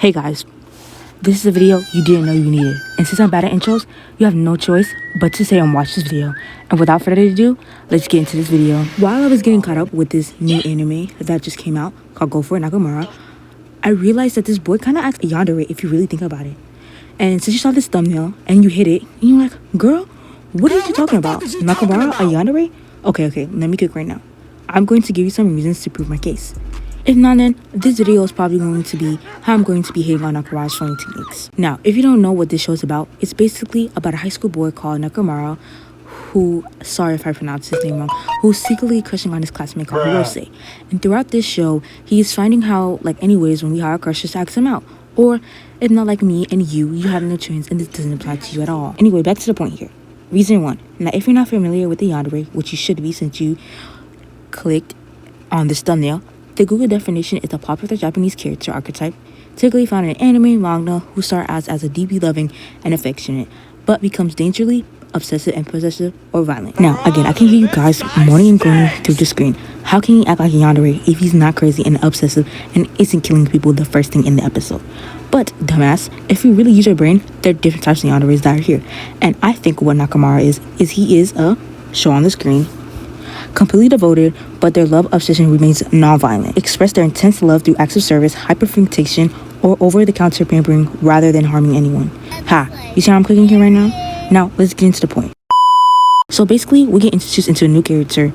Hey guys, this is a video you didn't know you needed. And since I'm bad at intros, you have no choice but to stay and watch this video. And without further ado, let's get into this video. While I was getting caught up with this new anime that just came out called Go For It Nakamura, I realized that this boy kind of acts yandere if you really think about it. And since you saw this thumbnail and you hit it, and you're like, girl, what are you talking about? Nakamura, a yandere? Okay, let me cook right now. I'm going to give you some reasons to prove my case. If not, then this video is probably going to be how I'm going to be hating on Nakamura's showing techniques. Now, if you don't know what this show is about, it's basically about a high school boy called Nakamura who, sorry if I pronounced his name wrong, who's secretly crushing on his classmate called Hirose. And throughout this show, he's finding how, like anyways, when we have our crushes to ask him out. Or, if not like me and you have no chance and this doesn't apply to you at all. Anyway, back to the point here. Reason 1. Now, if you're not familiar with the yandere, which you should be since you clicked on this thumbnail, the Google definition is a popular Japanese character archetype, typically found in anime, manga, who start as a deeply loving and affectionate, but becomes dangerously obsessive and possessive or violent. Now, again, I can hear you guys moaning and groaning through the screen. How can he act like a yandere if he's not crazy and obsessive and isn't killing people the first thing in the episode? But, dumbass, if you really use your brain, there are different types of yanderes that are here. And I think what Nakamura is he is a, show on the screen, completely devoted, but their love obsession remains non-violent. Express their intense love through acts of service, hyperfixation, or over-the-counter pampering rather than harming anyone. You see how I'm clicking here right now? Now, let's get into the point. So basically, we get introduced into a new character.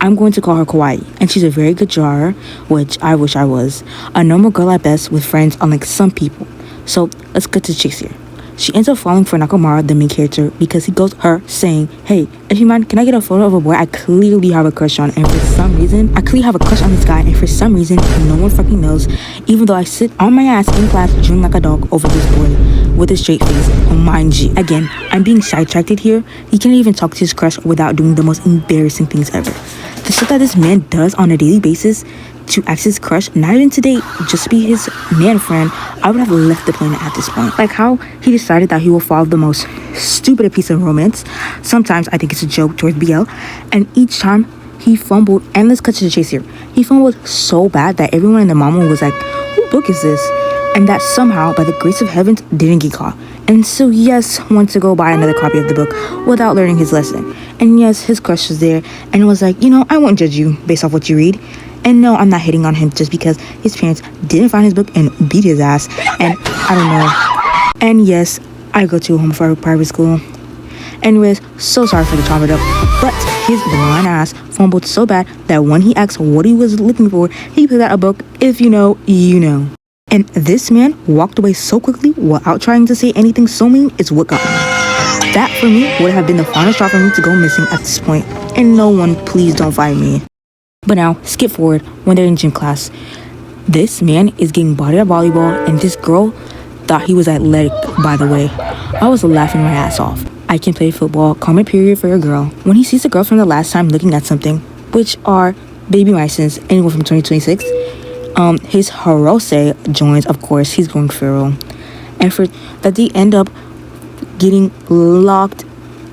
I'm going to call her Kawaii, and she's a very good drawer, which I wish I was. A normal girl at best with friends unlike some people. So, let's cut to the chase here. She ends up falling for Nakamura, the main character, because he goes her saying, hey, if you mind, can I get a photo of a boy I clearly have a crush on? And for some reason, I clearly have a crush on this guy, and for some reason, no one fucking knows, even though I sit on my ass in class drooling like a dog over this boy with a straight face. Mind you, again, I'm being sidetracked here. He can't even talk to his crush without doing the most embarrassing things ever. The stuff that this man does on a daily basis to ask his crush, not even to date, just to be his man friend, I would have left the planet at this point. Like how he decided that he will follow the most stupid piece of romance. Sometimes I think it's a joke towards BL, and each time he fumbled, and let's cut to the chase here. He fumbled so bad that everyone in the mama was like, whose book is this? And that somehow, by the grace of heavens, didn't get caught. And so yes, went to go buy another copy of the book without learning his lesson. And yes, his crush was there, and it was like, I won't judge you based off what you read. And no, I'm not hitting on him just because his parents didn't find his book and beat his ass. And I don't know. And yes, I go to a homophobic private school. Anyways, so sorry for the trauma though. But his blind ass fumbled so bad that when he asked what he was looking for, he put out a book, if you know, you know. And this man walked away so quickly without trying to say anything so mean is what got me. That for me would have been the final straw for me to go missing at this point. And no one, please don't fire me. But now, skip forward when they're in gym class. This man is getting bodied at volleyball, and this girl thought he was athletic, by the way. I was laughing my ass off. I can play football, comment period for your girl. When he sees the girls from the last time looking at something, which are baby license, anyone from 2026, his Hirose joins, of course, he's going feral. And for that they end up getting locked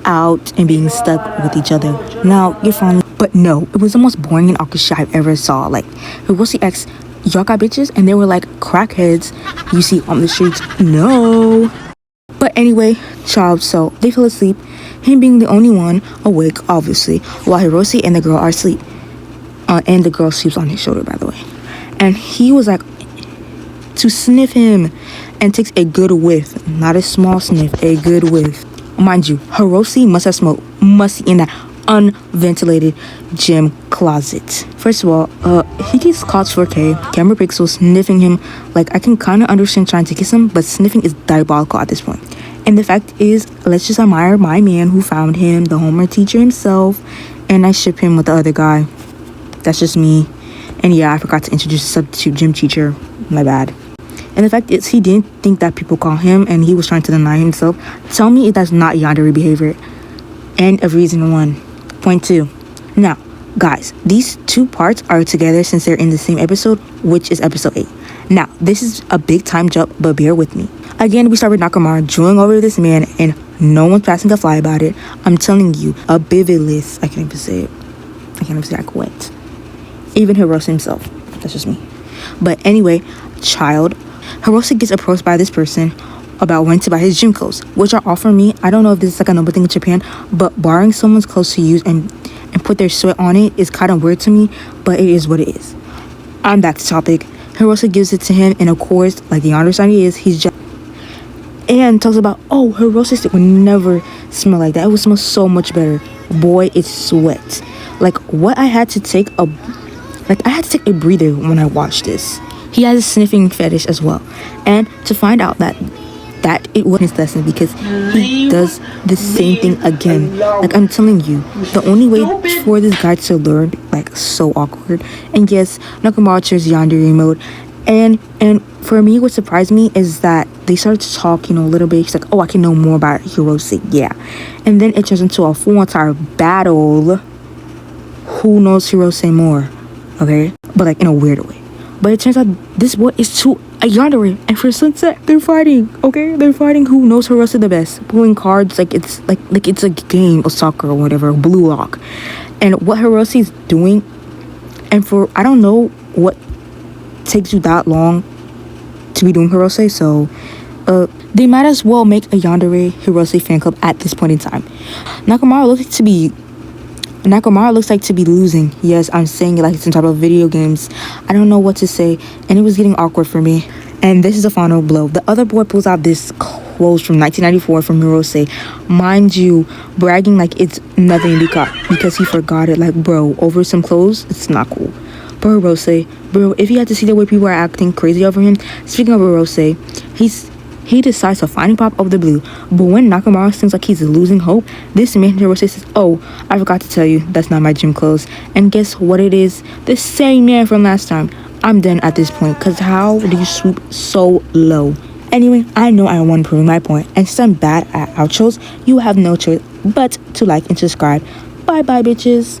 out and being stuck with each other. Now, you're finally... But no, it was the most boring and awkward shit I've ever saw. Like, Hirose X, y'all got bitches? And they were like crackheads you see on the streets. No. But anyway, child, so they fell asleep. Him being the only one awake, obviously, while Hirose and the girl are asleep. And the girl sleeps on his shoulder, by the way. And he was like, to sniff him, and takes a good whiff. Not a small sniff, a good whiff. Mind you, Hirose must have smoked musty in that unventilated gym closet. First of all, he gets caught 4K, camera pixels sniffing him. Like, I can kind of understand trying to kiss him, but sniffing is diabolical at this point. And the fact is, let's just admire my man who found him, the homework teacher himself, and I ship him with the other guy. That's just me. And yeah, I forgot to introduce a substitute gym teacher. My bad. And the fact is, he didn't think that people call him, and he was trying to deny himself. Tell me if that's not yandere behavior. End of reason 1. Point 2. Now, guys, these two parts are together since they're in the same episode, which is episode 8. Now, this is a big time jump, but bear with me. Again, we start with Nakamura drooling over this man, and no one's passing a fly about it. I'm telling you, a bivilist. I can't even say it. I can't even say I quit. Even Hirose himself. That's just me. But anyway, child, Hirose gets approached by this person about when to buy his gym clothes, which are all for me. I don't know if this is like a normal thing in Japan, but borrowing someone's clothes to use and put their sweat on it is kind of weird to me, but it is what it is. On that topic, Hirose gives it to him, and of course, like the yandere he is, he's just and talks about, oh, Hirose stick would never smell like that. It would smell so much better. Boy, it's sweat. Like, what I had to take a breather when I watched this. He has a sniffing fetish as well, and to find out that it was his lesson, because he does the same thing again. Like, I'm telling you, the only way for this guy to learn, like, so awkward. And yes, Nakamura chose yandere mode, and for me, what surprised me is that they started to talk, a little bit. He's like, oh, I can know more about Hirose, yeah. And then it turns into a full entire battle. Who knows Hirose more? Okay, but like in a weird way. But it turns out this boy is to a yandere, and for Sunset, they're fighting. Okay, they're fighting who knows Hirose the best, pulling cards like it's a game of soccer or whatever, blue lock. And what Hirose is doing, and for I don't know what takes you that long to be doing Hirose, so they might as well make a yandere Hirose fan club at this point in time. Nakamura looks like to be losing. Yes, I'm saying it like it's some type of video games. I don't know what to say, and it was getting awkward for me. And this is the final blow. The other boy pulls out this clothes from 1994 from Hirose, mind you, bragging like it's nothing because he forgot it. Like, bro, over some clothes, it's not cool. But Hirose, bro, if you had to see the way people are acting crazy over him. Speaking of Hirose, he decides to finally pop up the blue, but when Nakamura seems like he's losing hope, this man Hirose says, oh, I forgot to tell you, that's not my gym clothes. And guess what it is? The same man from last time. I'm done at this point, because how do you swoop so low? Anyway, I know I won proving my point, and since I'm bad at outros, you have no choice but to like and subscribe. Bye bye, bitches.